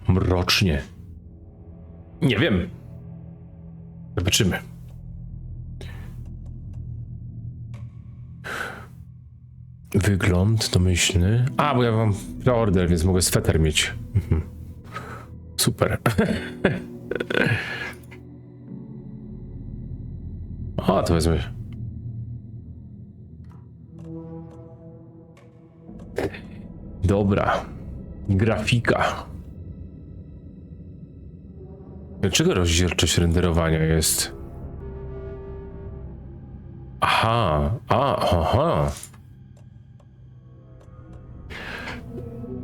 mrocznie. Nie wiem. Zobaczymy. Wygląd domyślny. A, bo ja mam preorder, więc mogę sweter mieć. Super. O, to wezmę. Dobra. Grafika. Dlaczego rozdzielczość renderowania jest? Aha.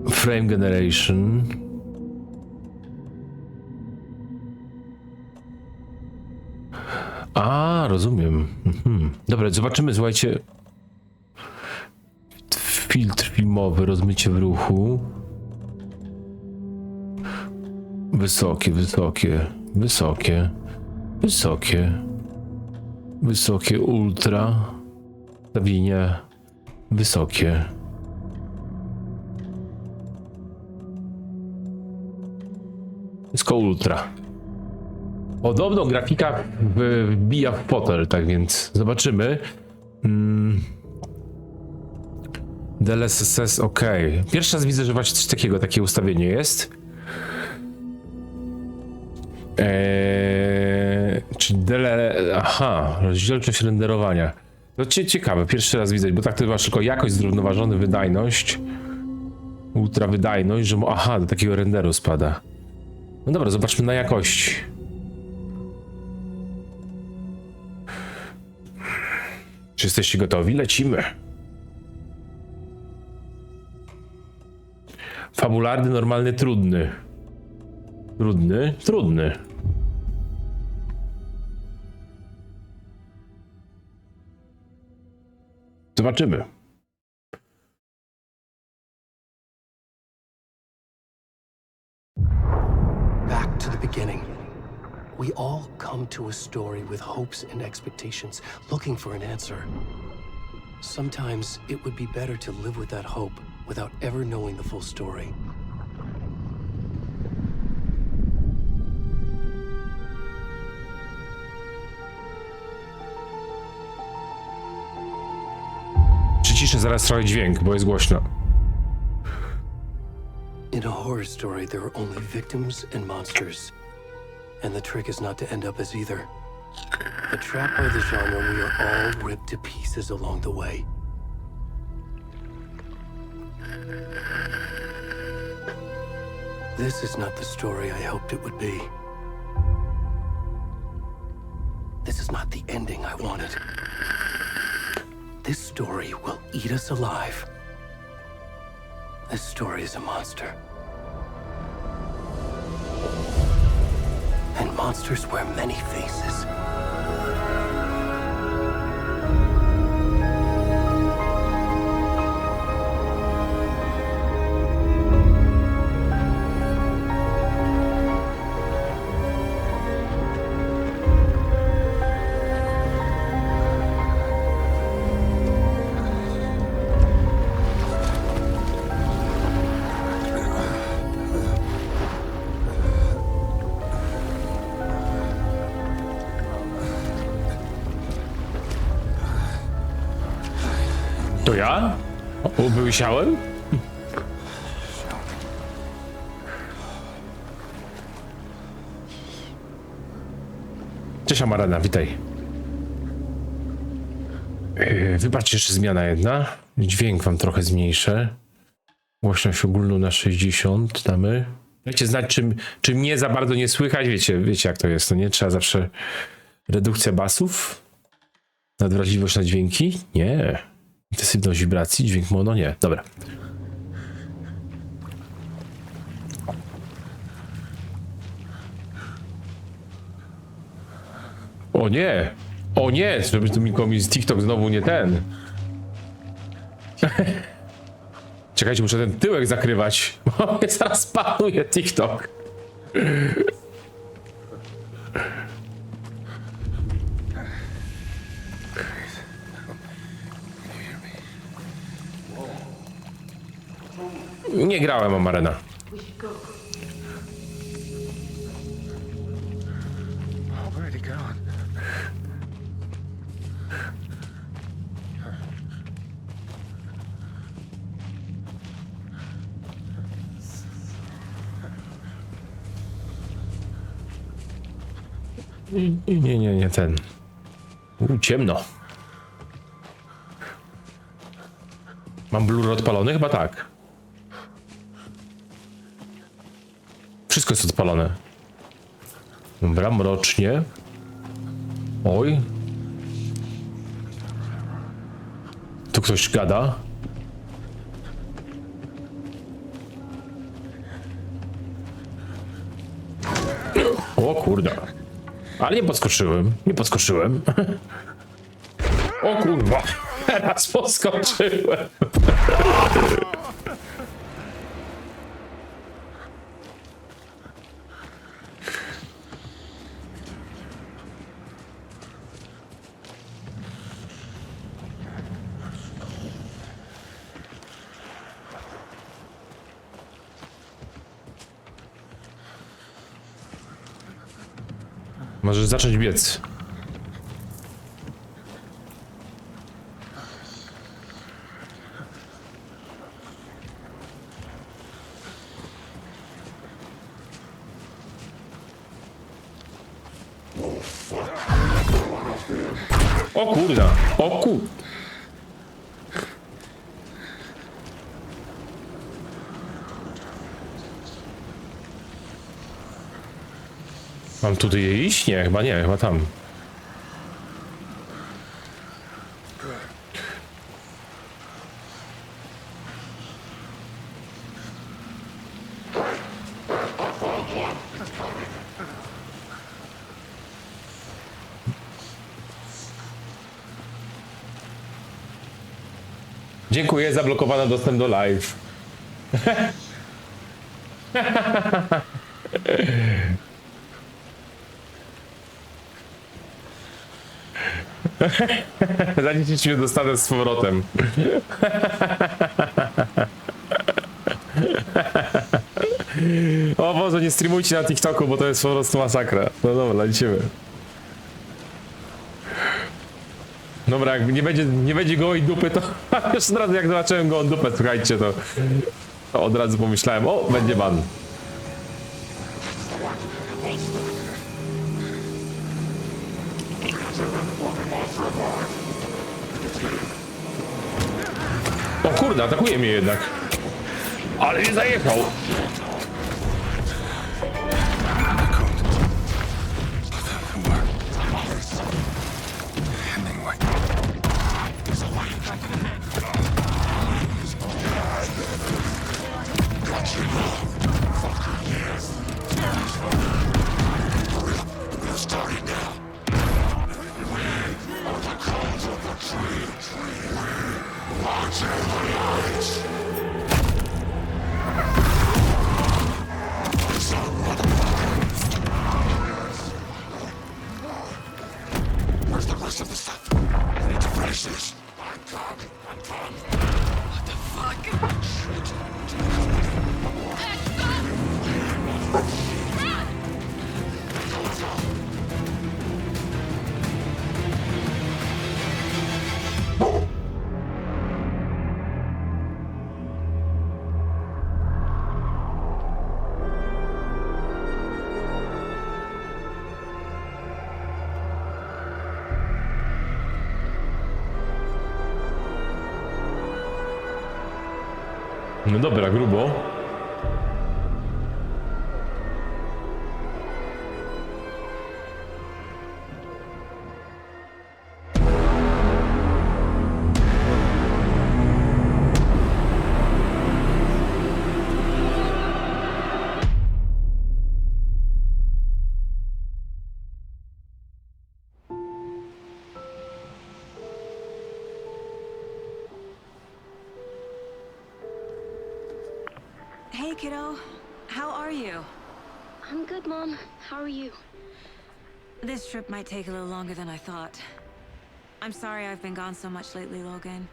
Frame generation. Rozumiem. Dobra, zobaczymy, słuchajcie. Filtr filmowy, rozmycie w ruchu. Wysokie, ultra. Ustawienia wysokie. Wszystko ultra. Podobno grafika wbija w fotel, tak więc zobaczymy. DLSS ok. Pierwszy raz widzę, że właśnie coś takiego, takie ustawienie jest. Czyli rozdzielczość renderowania. To ciekawe, pierwszy raz widzę, bo tak to masz tylko jakość, zrównoważony, wydajność. Ultra wydajność, że do takiego renderu spada. No dobra, zobaczmy na jakości. Czy jesteście gotowi? Lecimy. Fabularny, normalny, trudny. Trudny. Zobaczymy. Back to the beginning. We all come to a story with hopes and expectations, looking for an answer. Sometimes it would be better to live with that hope without ever knowing the full story. Przyciszę zaraz trochę dźwięk, bo jest głośno. In a horror story, there are only victims and monsters. And the trick is not to end up as either. But trapped by the genre, we are all ripped to pieces along the way. This is not the story I hoped it would be. This is not the ending I wanted. This story will eat us alive. This story is a monster. And monsters wear many faces. To ja? Wyłysiałem? Cześć Amarana, witaj. Wybaczcie, jeszcze zmiana jedna. Dźwięk wam trochę zmniejszę. Głośność ogólną na 60 damy. Dajcie znać, czy mnie za bardzo nie słychać. Wiecie jak to jest, to nie? Trzeba zawsze redukcja basów. Nadwrażliwość na dźwięki? Nie. Intensywność wibracji, dźwięk mono? Nie. Dobra. O nie! O nie! Żeby tu mi z TikTok znowu nie ten. Czekajcie, muszę ten tyłek zakrywać, bo mnie zaraz panuje TikTok. Nie grałem Amarena. gone. Nie, ten. Ciemno. Mam blur odpalony? Chyba tak. Wszystko jest odpalone. Dobra, mrocznie. Oj. Tu ktoś gada. O kurde. Ale nie podskoczyłem. Nie podskoczyłem. O kurwa. Teraz podskoczyłem. Możesz zacząć biec. O kurda, o kur... Mam tutaj iść? Nie, chyba tam. Dziękuję, zablokowano dostęp do live. Zanim się dostanę z powrotem. O Boże, nie streamujcie na TikToku, bo to jest po prostu masakra. No dobra, lecimy. Dobra, jak nie będzie gołej dupy, to już od razu jak zobaczyłem gołą dupę, słuchajcie, to od razu pomyślałem, o, będzie ban. O kurde, atakuje mnie jednak. Ale nie zajechał. No dobra, grubo. Hey, kiddo. How are you? I'm good, Mom. How are you? This trip might take a little longer than I thought. I'm sorry I've been gone so much lately, Logan.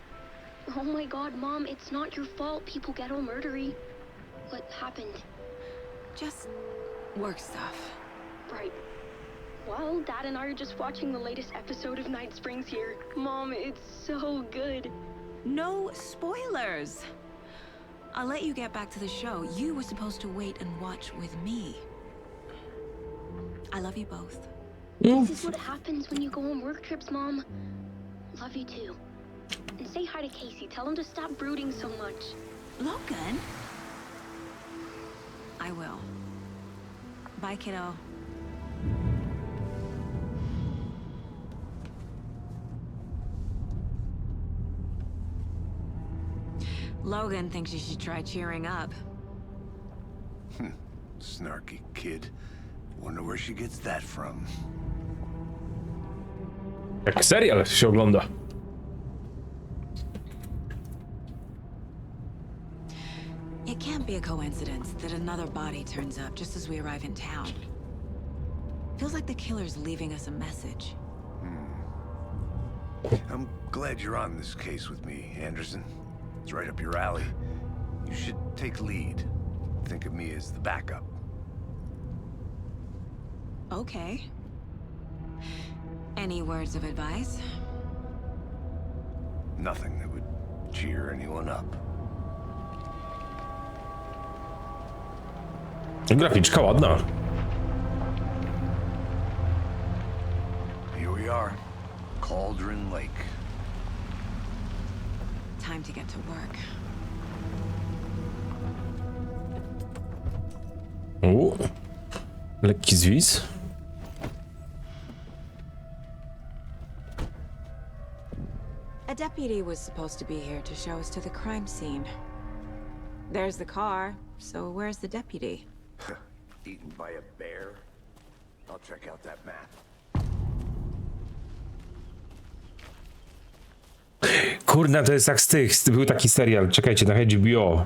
Oh my god, Mom, it's not your fault people get all murdery. What happened? Just work stuff. Right. Well, Dad and I are just watching the latest episode of Night Springs here. Mom, it's so good. No spoilers. I'll let you get back to the show. You were supposed to wait and watch with me. I love you both. This is what happens when you go on work trips, Mom. Love you too. And say hi to Casey. Tell him to stop brooding so much. Logan? I will. Bye, kiddo. Logan thinks you should try cheering up. Snarky kid. Wonder where she gets that from. Jak serial się ogląda. It can't be a coincidence that another body turns up just as we arrive in town. Feels like the killer's leaving us a message. I'm glad you're on this case with me, Anderson. It's right up your alley. You should take lead. Think of me as the backup. Okay. Any words of advice? Nothing that would cheer anyone up. Graficzka ładna. Here we are. Cauldron Lake. Time to get to work. Lekki zwis. A deputy was supposed to be here to show us to the crime scene. There's the car, so where's the deputy? Eaten by a bear? I'll check out that map. Kurna, to jest jak z tych. Był taki serial, czekajcie, na HBO.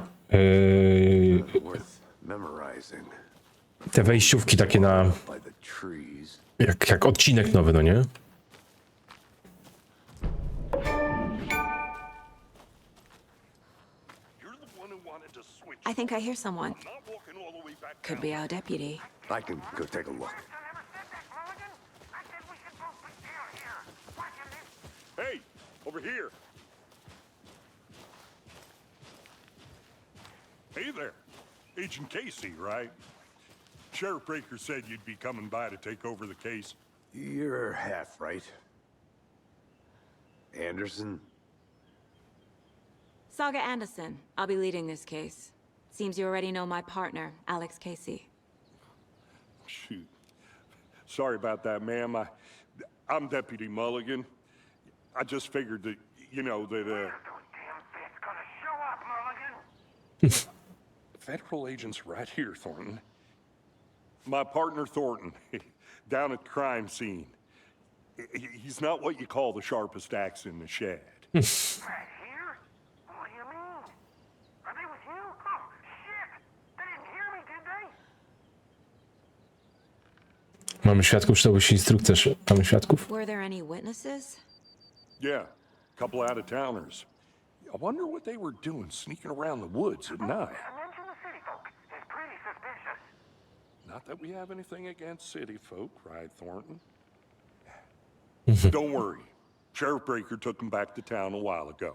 Worth memorizing. Te wejściówki takie na... By the trees. Jak odcinek nowy, no nie? I think I hear someone. Could be our deputy. I can go take a look. Hey, over here. Hey there. Agent Casey, right? Sheriff Breaker said you'd be coming by to take over the case. You're half right. Anderson? Saga Anderson. I'll be leading this case. Seems you already know my partner, Alex Casey. Shoot. Sorry about that, ma'am. I'm Deputy Mulligan. I just figured that, you know, that, Federal agents right here, Thornton. My partner, Thornton, down at the crime scene. He's not what you call the sharpest axe in the shed. Right here? What do you mean? Are they with you? Oh, shit! They didn't hear me, did they? Mamy świadków, przydałby się instruktorz. Mamy świadków? Were there any witnesses? Yeah, a couple out-of-towners. I wonder what they were doing sneaking around the woods at night. Mention the city folk. It's pretty suspicious. Not that we have anything against city folk, right, Thornton? Don't worry. Sheriff Breaker took them back to town a while ago.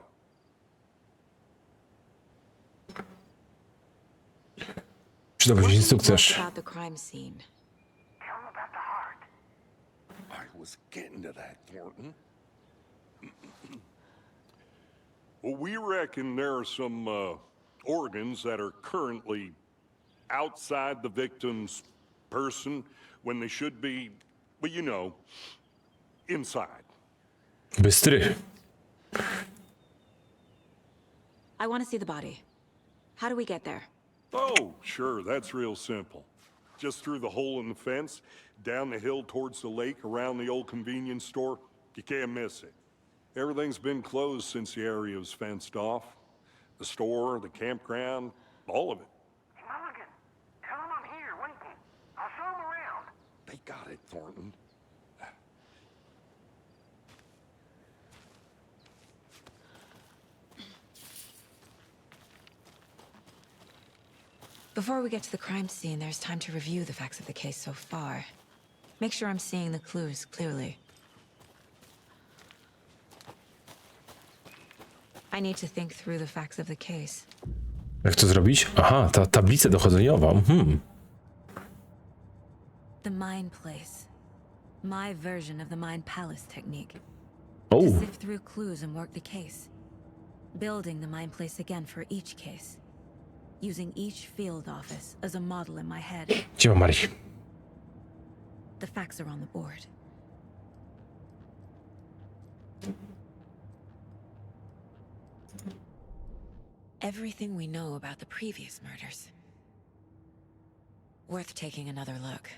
Przydałby się instruktorz. About the crime scene. Tell them about the heart. I was getting to that, Thornton. Well, we reckon there are some organs that are currently outside the victim's person when they should be, well, you know, inside. Bystry. I want to see the body. How do we get there? Oh, sure, that's real simple. Just through the hole in the fence, down the hill towards the lake, around the old convenience store. You can't miss it. Everything's been closed since the area was fenced off. The store, the campground, all of it. Hey, Mulligan, tell them I'm here waiting. I'll show them around. They got it, Thornton. Before we get to the crime scene, there's time to review the facts of the case so far. Make sure I'm seeing the clues clearly. I need to think through the facts of the case. Jak to zrobić? Aha, ta tablica dochodzeniowa. The Mind Place. My version of the Mind Palace technique. O, To sift through clues and work the case. Building the Mind Place again for each case. Using each field office as a model in my head. gdzie ma Marii? The facts are on the board. Everything we know about the previous murders. Worth taking another look.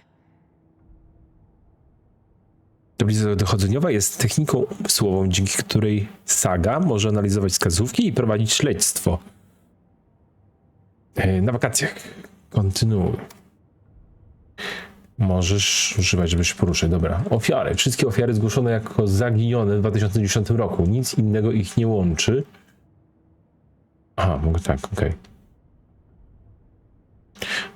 Tablica dochodzeniowa jest techniką umysłową, dzięki której Saga może analizować wskazówki i prowadzić śledztwo. Na wakacjach. Kontynuuj. Możesz używać, żeby się poruszać. Dobra. Ofiary. Wszystkie ofiary zgłoszone jako zaginione w 2010 roku. Nic innego ich nie łączy. Aha, mogę tak, okej.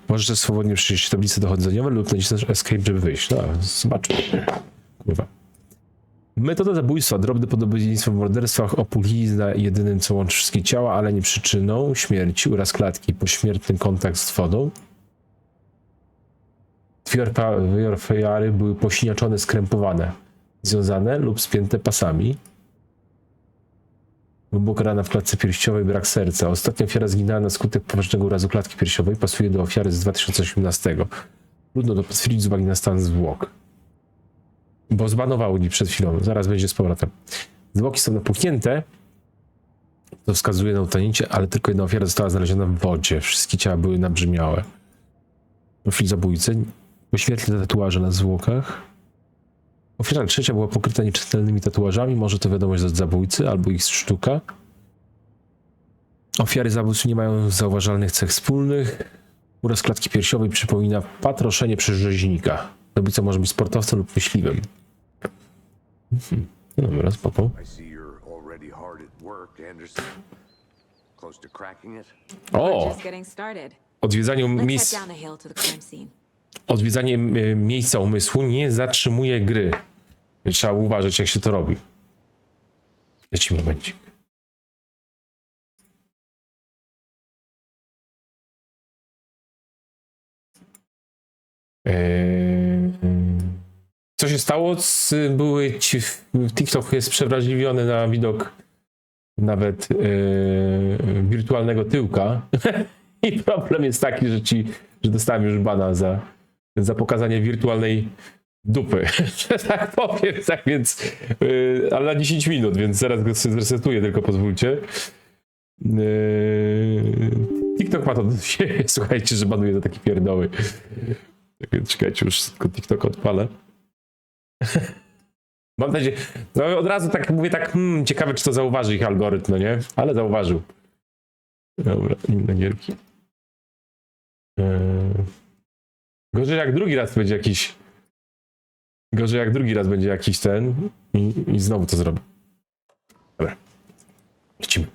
Możesz też swobodnie przeczytać tablice dochodzeniowe lub nacisnąć escape, żeby wyjść. No, zobaczmy. Kurwa. Metoda zabójstwa. Drobne podobieństwo w morderstwach. Opuchlizna jedynym, co łączy wszystkie ciała, ale nie przyczyną śmierci. Uraz klatki. Pośmiertny kontakt z wodą. Dwie ofiary były posiniaczone, skrępowane, związane lub spięte pasami. Głęboka rana w klatce piersiowej, brak serca. Ostatnia ofiara zginęła na skutek poważnego urazu klatki piersiowej. Pasuje do ofiary z 2018. Trudno to potwierdzić z uwagi na stan zwłok. Bo zbanowały mi przed chwilą. Zaraz będzie z powrotem. Zwłoki są napuchnięte. To wskazuje na utonięcie, ale tylko jedna ofiara została znaleziona w wodzie. Wszystkie ciała były nabrzmiałe. Profil zabójcy. Pośmiertne tatuaże na zwłokach. Ofiara trzecia była pokryta nieczytelnymi tatuażami. Może to wiadomość od zabójcy albo ich sztuka. Ofiary zabójstw nie mają zauważalnych cech wspólnych. Uraz klatki piersiowej przypomina patroszenie przez rzeźnika. Zabójca może być sportowcem lub myśliwym. No dobra, spoko. I see you're already hard at work, Anderson. Close to cracking it? O! Just getting started. Odwiedzanie Let's miejsc... head down the hill to the crime scene. Odwiedzanie miejsca umysłu nie zatrzymuje gry. Trzeba uważać, jak się to robi. Lecimy momencik. Co się stało? TikTok jest przewrażliwiony na widok nawet wirtualnego tyłka. I problem jest taki, że dostałem już bana za pokazanie wirtualnej dupy, że tak powiem, tak więc, ale na 10 minut, więc zaraz go zresetuję, tylko pozwólcie. TikTok ma to do siebie, słuchajcie, że banuje za takie pierdoły. Tak więc czekajcie, już tylko TikTok odpalę. Mam nadzieję, no od razu tak mówię, tak, ciekawe, czy to zauważy ich algorytm, no nie? Ale zauważył. Dobra, inne gierki. Gorzej jak drugi raz będzie jakiś... Gorzej jak drugi raz będzie jakiś ten i znowu to zrobię. Dobra. Lecimy.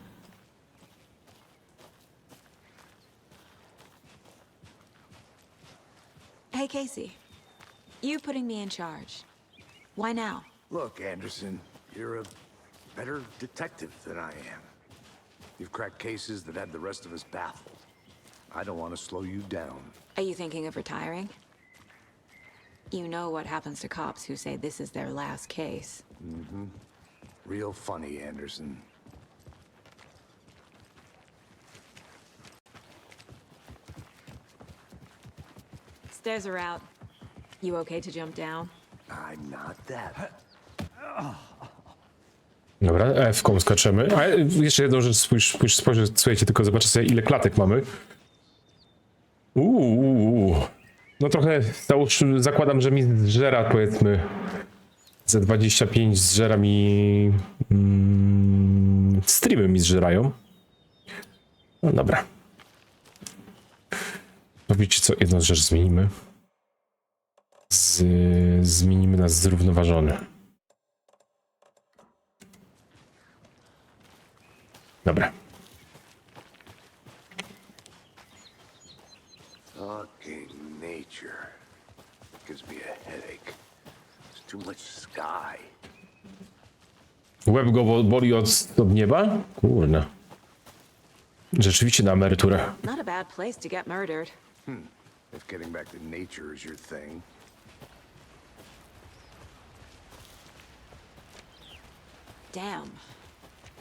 Hey, Casey. You putting me in charge. Why now? Look, Anderson, you're a better detective than I am. You've cracked cases that had the rest of us baffled. I don't want to slow you down. Are you thinking of retiring? You know what happens to cops who say this is their last case. Real funny, Anderson. Stairs are out. You okay to jump down? I'm not that. Dobra, F-ką skaczemy. A jeszcze jedną rzecz, słuchajcie, tylko zobaczę sobie, ile klatek mamy. No trochę, zakładam, że mi zżera, powiedzmy, za 25 zżera mi... streamy mi zżerają. No dobra. No wiecie co, jedną rzecz zmienimy. Zmienimy na zrównoważony. Dobra. Fucking nature. gives me a headache. There's too much sky. Łeb go boli od nieba? Kurna. Rzeczywiście na emeryturę. Not a bad place to get murdered. If getting back to nature is your thing. Damn.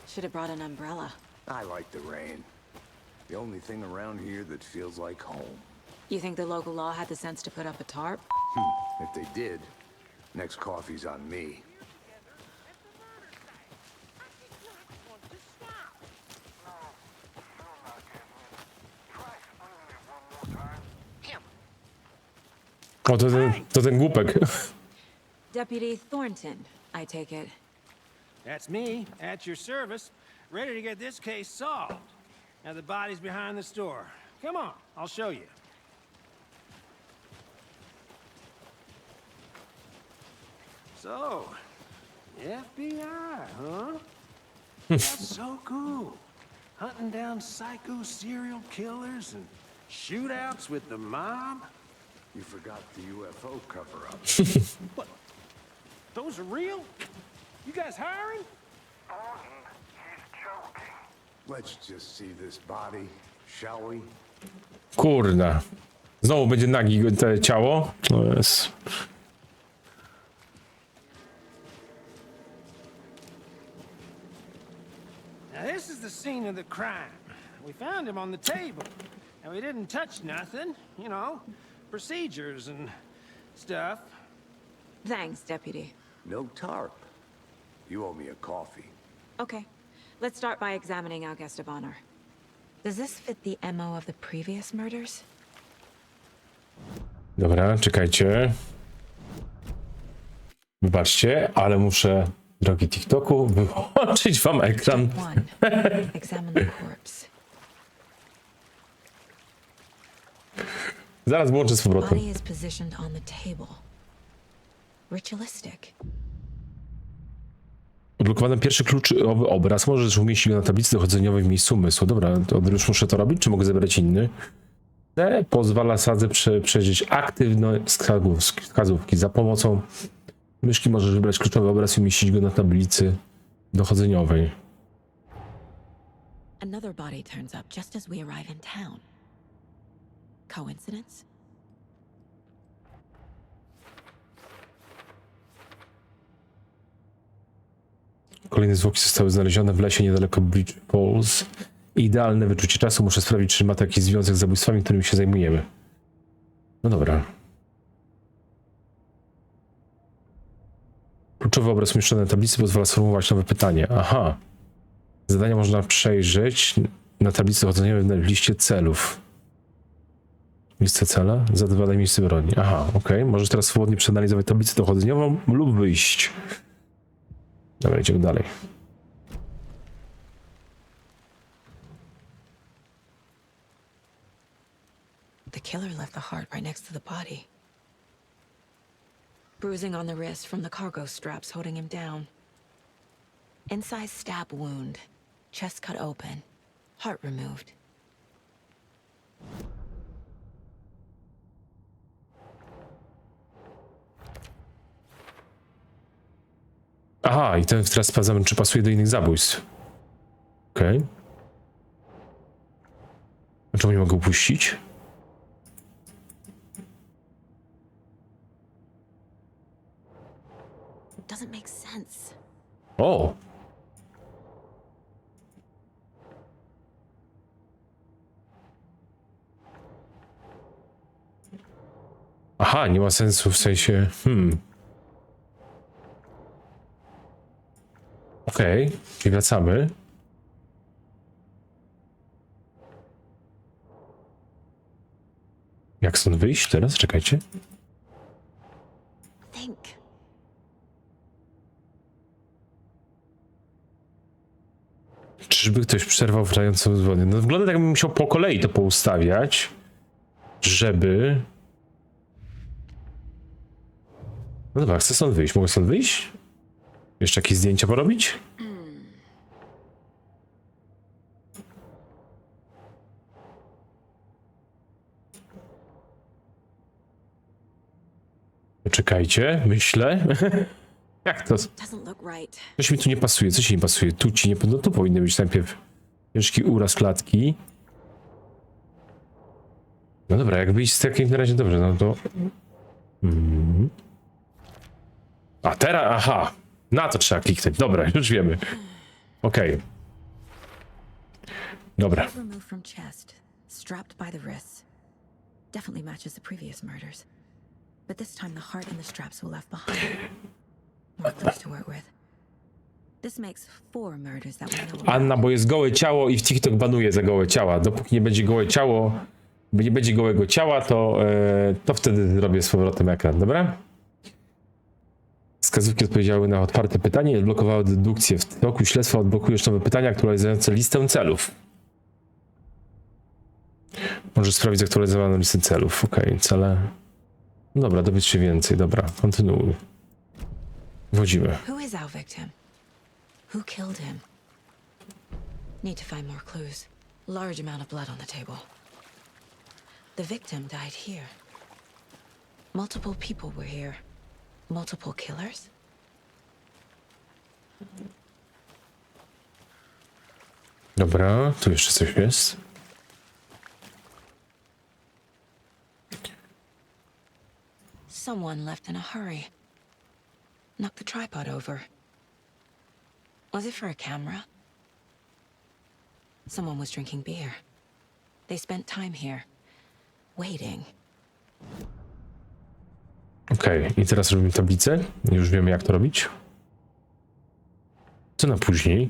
Should have brought an umbrella. I like the rain. The only thing around here that feels like home. You think the local law had the sense to put up a tarp? If they did, next coffee's on me. O, to ten głupek. Deputy Thornton, I take it. That's me, at your service, ready to get this case solved. Now the body's behind the store. Come on, I'll show you. So, FBI, huh? That's so cool. Hunting down psycho serial killers and shootouts with the mob. You forgot the UFO cover-up. What? Those are real? You guys hiring? He's joking. Let's just see this body, shall we? Kurna. Znowu będzie nagi te ciało? No jest. Now this is the scene of the crime. We found him on the table, and we didn't touch nothing, you know, procedures and stuff. Thanks, Deputy. No tarp. You owe me a coffee. Okay, let's start by examining our guest of honor. Does this fit the MO of the previous murders? Dobra, czekajcie. Wybaczcie, ale muszę, drogi TikToku, wyłączyć wam ekran. Step 1. Examine the corpse. Zaraz włączę z powrotem. Body is positioned on the table. Ritualistic. Odblokowany pierwszy kluczowy obraz. Możesz umieścić go na tablicy dochodzeniowej w miejscu umysłu. Dobra, to już muszę to robić, czy mogę zebrać inny? C pozwala sadze przejrzeć aktywne wskazówki. Za pomocą myszki możesz wybrać kluczowy obraz i umieścić go na tablicy dochodzeniowej. Another body turns up just as we arrive in town. Coincidence? Kolejne zwłoki zostały znalezione w lesie niedaleko Bridge Falls. Idealne wyczucie czasu. Muszę sprawdzić, czy ma to jakiś związek z zabójstwami, którymi się zajmujemy. No dobra. Kluczowy obraz umieszczony na tablicy pozwala sformułować nowe pytanie. Aha. Zadania można przejrzeć na tablicy dochodzeniowej w liście celów. Miejsce cela? Zadbadaj miejsce broni. Aha, okej. Możesz teraz swobodnie przeanalizować tablicę dochodzeniową lub wyjść. Dobra, idziemy dalej. The killer left the heart right next to the body. Bruising on the wrist from the cargo straps holding him down. Incised stab wound. Chest cut open. Heart removed. Aha, i teraz sprawdzamy, czy pasuje do innych zabójstw. Okej. Dlaczego nie mogę upuścić? Doesn't make sense. O! Aha, nie ma sensu w sensie... Okej, czyli wracamy. Jak stąd wyjść teraz? Czekajcie. Think. Czyżby ktoś przerwał wracającą dzwonię? No wygląda tak, jakbym musiał po kolei to poustawiać, żeby... No dobra, chcę stąd wyjść. Mogę stąd wyjść? Jeszcze jakieś zdjęcia porobić? Czekajcie, myślę. Jak to? Doesn't look right. Coś mi tu nie pasuje, coś nie pasuje. Tu ci nie... No tu powinny być najpierw ciężki uraz klatki. No dobra, jakby iść z takim na razie dobrze, no to... A teraz, aha, na to trzeba kliknąć. Dobra, już wiemy. Okej. Dobra. Removed from chest, strapped by the wrists. Definitely matches the previous murders. But this time the heart and the straps were left behind. More clues to work with. This makes 4 murders that we know about. Anna, bo jest gołe ciało i w TikTok banuje za gołe ciała. Dopóki nie będzie gołe ciało, nie będzie gołego ciała, to wtedy robię z powrotem ekran, dobra? Wskazówki odpowiedziały na otwarte pytanie i odblokowały dedukcję. W toku śledztwa odblokujesz nowe pytania aktualizujące listę celów. Możesz sprawdzić zaktualizowaną listę celów. Okej, cele. No dobra, dowiedz się więcej. Dobra, kontynuuj. Wchodzimy. Who is our victim? Who killed him? Need to find more clues. Large amount of blood on the table. The victim died here. Multiple people were here. Multiple killers? Dobra, tu jeszcze coś jest. Someone left in a hurry. Knocked the tripod over. Was it for a camera? Someone was drinking beer. They spent time here, waiting. Okej, i teraz robimy tablicę. Już wiemy, jak to robić. Co na później?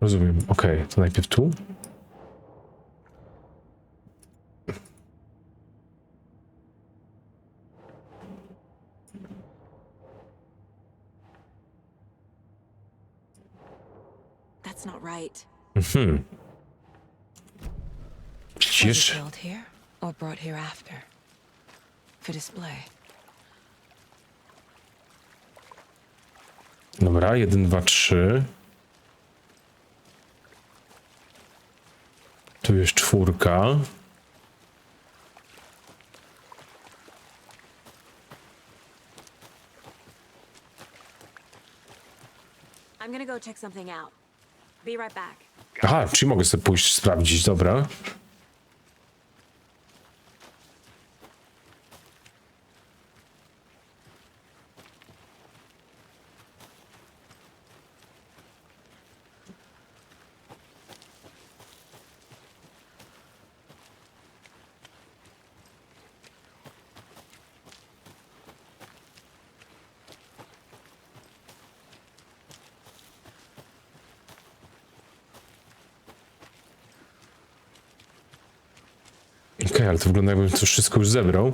Rozumiem. Okej, to najpierw tu. That's not right. Was it Widzisz? killed here or brought here after? For display. Dobra, 1, 2, 3. Tu jest 4. I'm gonna go check something out. Be right back. Aha, czyli mogę sobie pójść sprawdzić, dobra. Okej, ale to wygląda, jakbym to wszystko już zebrał.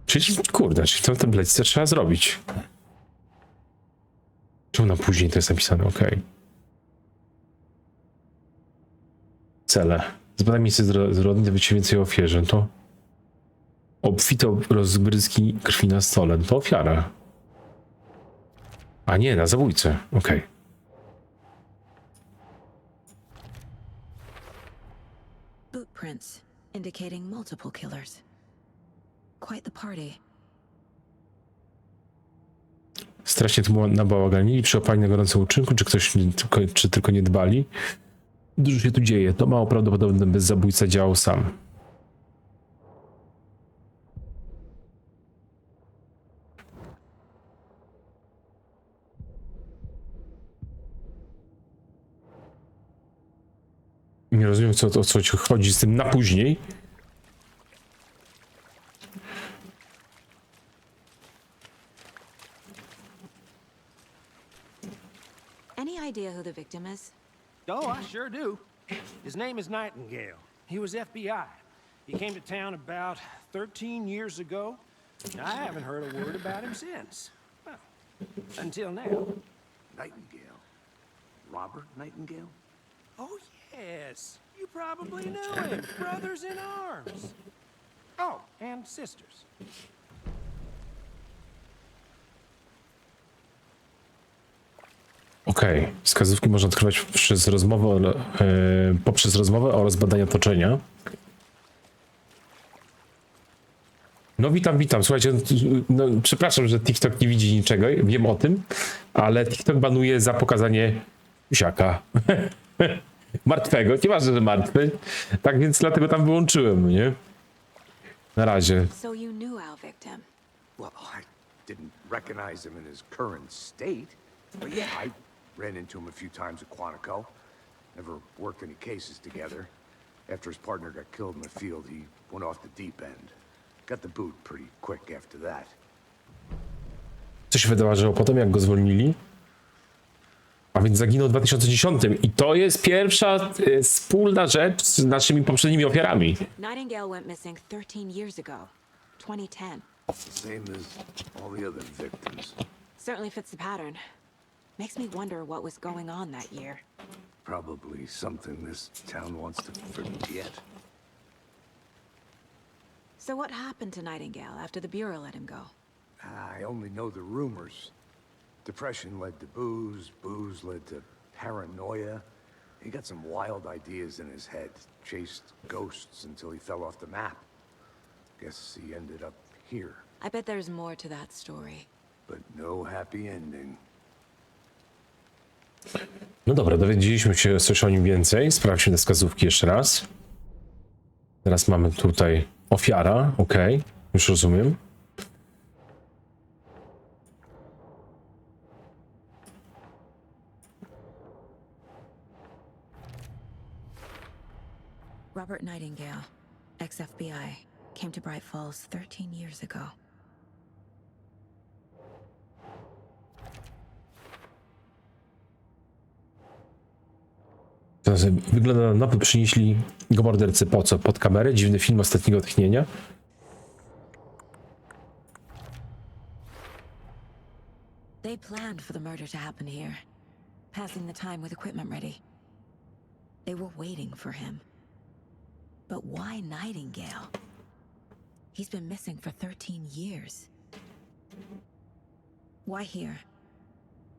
Czyli, kurde, czyli tą tabletce trzeba zrobić. Czemu na później to jest napisane? Okej. Cele. Zbadaj miejsce zbrodni, dowiedz się więcej o ofierze. To obfite rozbryzgi krwi na stole. To ofiara. A nie, na zabójcę. Okej. Boot prints indicating multiple killers. Quite the party. Strasznie tu nabałaganili przy opaleniu na gorącym uczynku, czy tylko nie dbali. Dużo się tu dzieje. To mało prawdopodobne, by zabójca działał sam. Nie rozumiem, o co ci chodzi z tym na później. Any idea who the victim is? Oh, I sure do. His name is Nightingale. He was FBI. He came to town about 13 years ago. I haven't heard a word about him since. Well, until now. Nightingale? Robert Nightingale? Oh, yes. You probably knew him. Brothers in arms. Oh, and sisters. Okej. Wskazówki można odkrywać poprzez rozmowę oraz badania otoczenia. No witam. Słuchajcie, no, przepraszam, że TikTok nie widzi niczego, wiem o tym, ale TikTok banuje za pokazanie siaka. Martwego, nieważne, że martwy. Tak więc dlatego tam wyłączyłem, nie? Na razie. So you knew our victim. Well, I didn't recognize him in his current state, but yeah, I ran into him a few times at Quantico. Never worked any cases together. After his partner got killed in the field, he went off the deep end. Got the boot pretty quick after that. Co się wydarzyło potem, jak go zwolnili? A więc zaginął w 2010 i to jest pierwsza wspólna rzecz z naszymi poprzednimi ofiarami. Nightingale went missing 13 years ago, 2010. Same as all the other victims. Certainly fits the pattern. Makes me wonder what was going on that year. Probably something this town wants to forget. So what happened to Nightingale after the Bureau let him go? I only know the rumors. Depression led to booze, booze led to paranoia. He got some wild ideas in his head, chased ghosts until he fell off the map. Guess he ended up here, I bet there's more to that story. but no happy ending. No dobra, dowiedzieliśmy się coś o nim więcej. Sprawdźmy te wskazówki jeszcze raz. Teraz mamy tutaj ofiara, okej, już rozumiem. Robert Nightingale, ex-FBI, came to Bright Falls 13 years ago. Wygląda na nowy, przynieśli go mordercy po co? Pod kamerę? Dziwny film ostatniego tchnienia? They planned for the murder to happen here, passing the time with equipment ready. They were waiting for him. But why Nightingale? He's been missing for 13 years. Why here?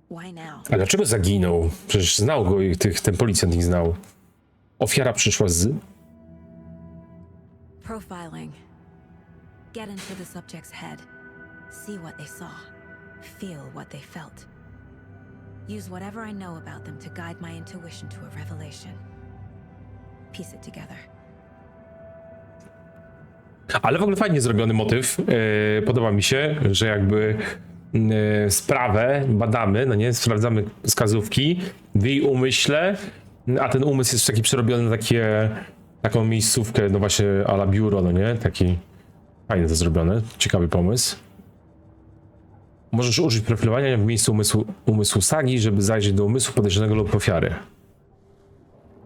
Why now? A dlaczego zaginął? Przecież znał go i ten policjant ich znał. Ofiara przyszła z... Profiling. Get into the subject's head. See what they saw. Feel what they felt. Use whatever I know about them to guide my intuition to a revelation. Piece it together. Ale w ogóle fajnie zrobiony motyw. Podoba mi się, że jakby sprawę badamy, no nie, sprawdzamy wskazówki w jej umyśle, a ten umysł jest taki przerobiony na taką miejscówkę, no właśnie a la biuro, no nie, taki fajnie to zrobione, ciekawy pomysł. Możesz użyć profilowania w miejscu umysłu Sagi, żeby zajrzeć do umysłu podejrzanego lub ofiary.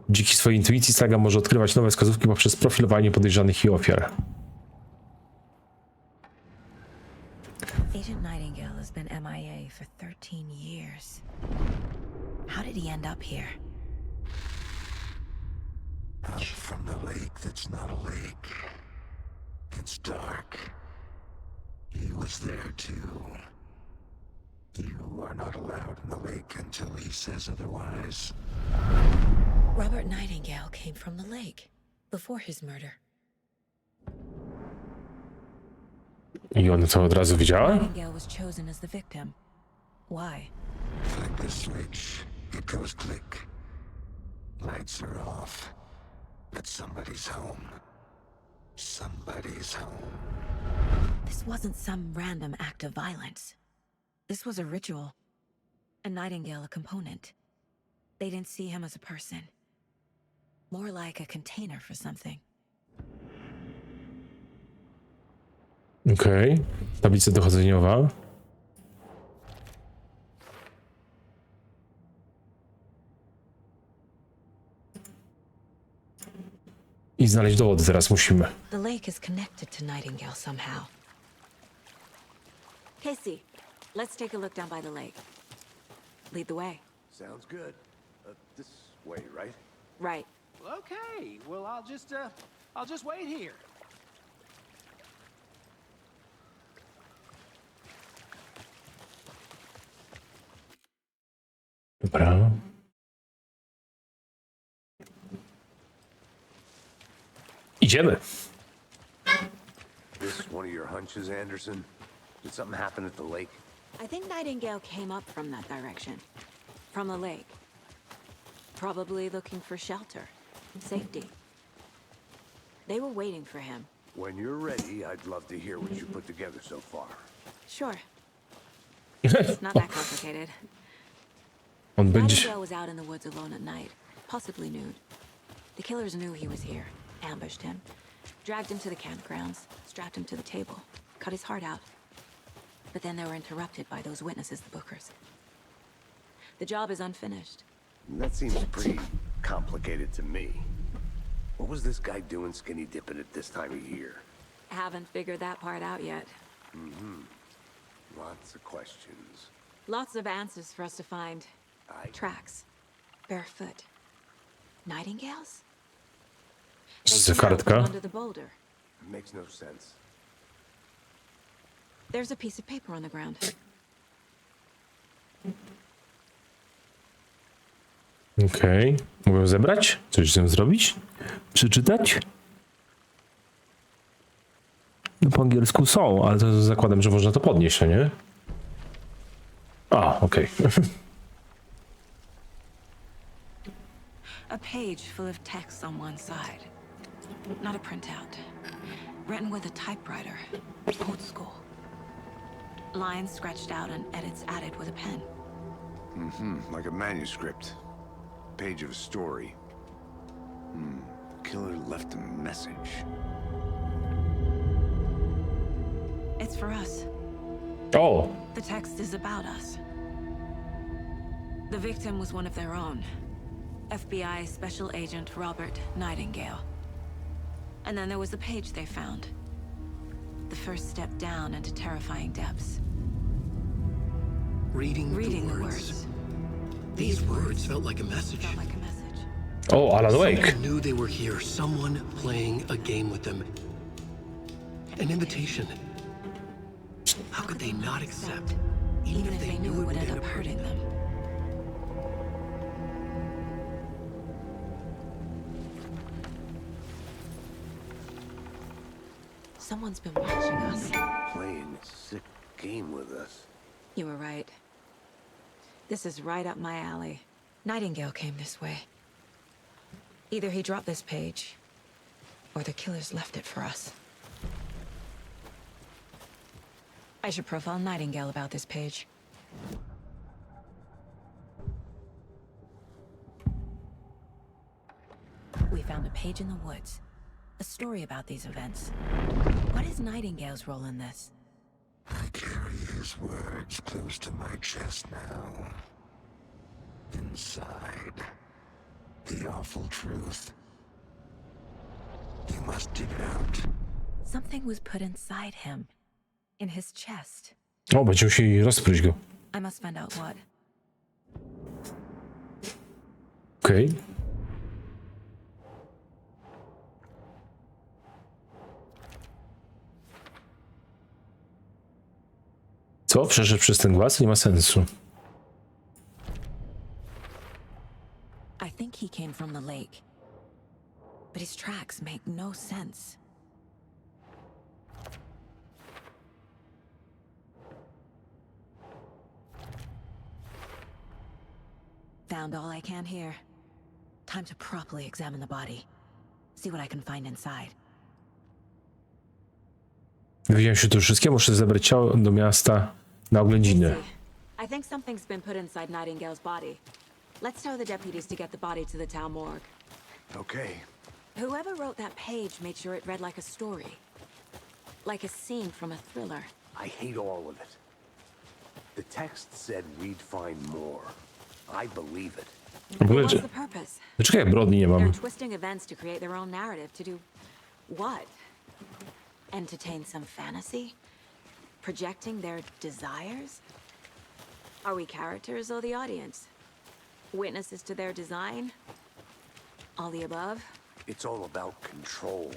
Dzięki swojej intuicji Saga może odkrywać nowe wskazówki poprzez profilowanie podejrzanych i ofiar. Agent Nightingale has been MIA for 13 years. How did he end up here? Out from the lake that's not a lake. It's dark. He was there too. You are not allowed in the lake until he says otherwise. Robert Nightingale came from the lake before his murder. I on to od razu widziała? Nightingale was chosen as the victim. Why? Flick the switch, it goes click. Lights are off. But somebody's home. Somebody's home. This wasn't some random act of violence. This was a ritual. A Nightingale a component. They didn't see him as a person. More like a container for something. Okej. Tablica dochodzeniowa. I znaleźć dowody teraz musimy. The lake is connected to Nightingale somehow. Casey, let's take a look down by the lake. Lead the way. Sounds good. This way, right? Right. Okay, well, I'll just wait here. Dobra. Idziemy. This one of your hunches, Anderson? Did something happen at the lake? I think Nightingale came up from that direction. From the lake. Probably looking for shelter. Safety. They were waiting for him. When you're ready, I'd love to hear what you put together so far. Sure. It's not that complicated. On będzie... Nightingale was out in the woods alone at night, possibly nude. The killers knew he was here, ambushed him, dragged him to the campgrounds, strapped him to the table, cut his heart out. But then they were interrupted by those witnesses, the Bookers. The job is unfinished. That seems pretty complicated to me. What was this guy doing skinny dipping at this time of year? Haven't figured that part out yet. Lots of questions. Lots of answers for us to find. I... Tracks. Barefoot. Nightingales? Z They came out from kartka. under the boulder. Makes no sense. There's a piece of paper on the ground. Okej. Mogę zebrać? Coś z tym zrobić? Przeczytać? No po angielsku są, ale to zakładam, że można to podnieść, a nie? A, okej. A page full of text on one side. Not a printout. Written with a typewriter. Old school. Lines scratched out and edits added with a pen. Like a manuscript. Page of a story. Killer left a message. It's for us. O! The text is about us. The victim was one of their own. FBI Special Agent Robert Nightingale. And then there was the page they found. The first step down into terrifying depths. Reading Reading the the words. words. These words felt like a message. Felt like a message. O, Alan Wake. Someone knew they were here. Someone playing a game with them. An invitation. How could they not accept? Even if they knew it would end up hurting them. Someone's been watching us. Playing a sick game with us. You were right. This is right up my alley. Nightingale came this way. Either he dropped this page, or the killers left it for us. I should profile Nightingale about this page. We found a page in the woods. A story about these events. What is Nightingale's role in this? I carry his words close to my chest now. Inside, the awful truth. You must dig it out. Something was put inside him. In his chest. O, będziemy musieli rozpryć go. I must find out what. Okej. Co? Przeszedł przez ten głaz? Nie ma sensu. I think he came from the lake. But his tracks make no sense. Found all I can here. Time to properly examine the body. See what I can find inside. Dowiedziałem się tu wszystkie, muszę zebrać ciało do miasta na oględziny. I think something's been put inside Nightingale's body. Let's tell the deputies to get the body to the town morgue. Okay. Whoever wrote that page made sure it read like a story. Like a scene from a thriller. I hate all of it. The text said we'd find more. I believe it. W ogóle, What's the purpose? dlaczego ja broni nie mam? They're twisting events to create their own narrative. To do what? Entertain some fantasy? Projecting their desires? Are we characters or the audience? Witnesses to their design? All the above? It's all about control.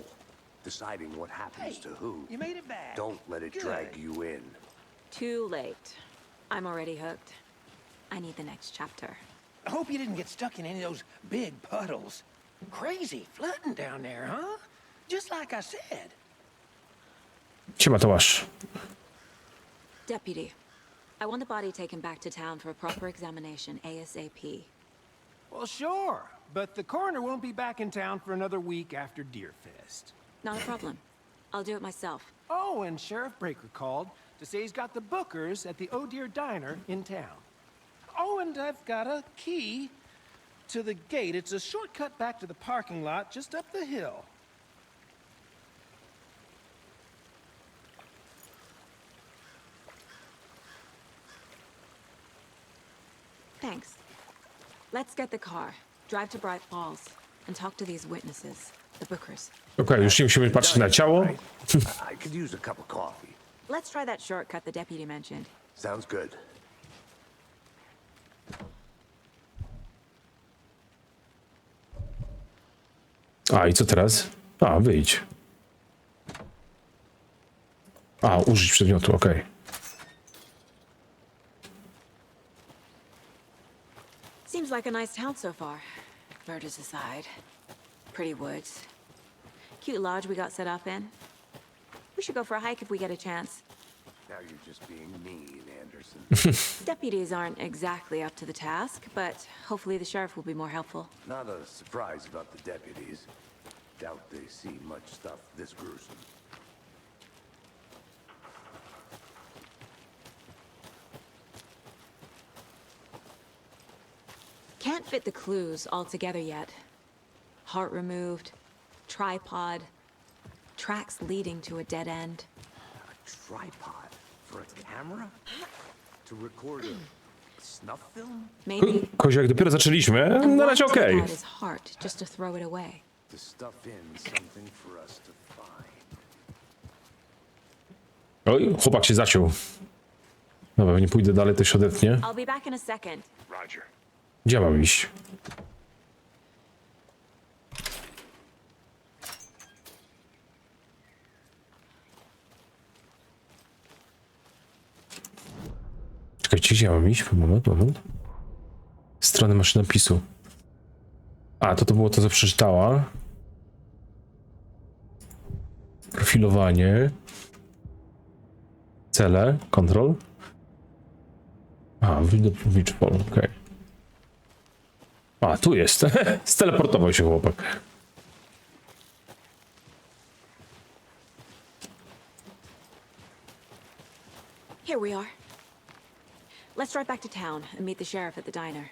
Deciding what happens to who. You made it back. Don't let it drag you in. Too late. I'm already hooked. I need the next chapter. I hope you didn't get stuck in any of those big puddles. Crazy flooding down there, huh? Just like I said. Siema, Tomasz. Deputy, I want the body taken back to town for a proper examination ASAP. Well, sure, but the coroner won't be back in town for another week after Deerfest. Not a problem. I'll do it myself. Oh, and Sheriff Breaker called to say he's got the bookers at the Oh Dear Diner in town. Oh, and I've got a key to the gate. It's a shortcut back to the parking lot just up the hill. Thanks. Let's get the car, drive to Bright Falls, and talk to these witnesses, the bookers. Okej, już nie musimy patrzeć na ciało. I could use a cup of coffee. Let's try that shortcut the deputy mentioned. Sounds good. A, i co teraz? A, wyjdź. A, użyć przedmiotu, okej. Seems like a nice town so far. Murders aside. Pretty woods. Cute lodge we got set up in. We should go for a hike if we get a chance. Now you're just being mean, Anderson. Deputies aren't exactly up to the task, but hopefully the sheriff will be more helpful. Not a surprise about the deputies. Doubt they see much stuff this gruesome. Can't fit the clues all together yet. Heart removed, tripod, tracks leading to a dead end. A tripod for a camera? To record a snuff film? Maybe Koziołek, dopiero zaczęliśmy. Na razie okej. out his heart just to throw it away. To stuff in something for us to find. Oj, chłopak się zaciął. Dobra, nie pójdę dalej, to się odetnie. I'll be back in a second. Roger. Gdzie mam iść? Czekajcie, gdzie mam iść? Moment. Strony maszynopisu. A, to było to, co przeczytała. Profilowanie. Cele, kontrol. A, okej. A, tu jest. Steleportował się chłopak. Here we are. Let's drive back to town and meet the sheriff at the diner.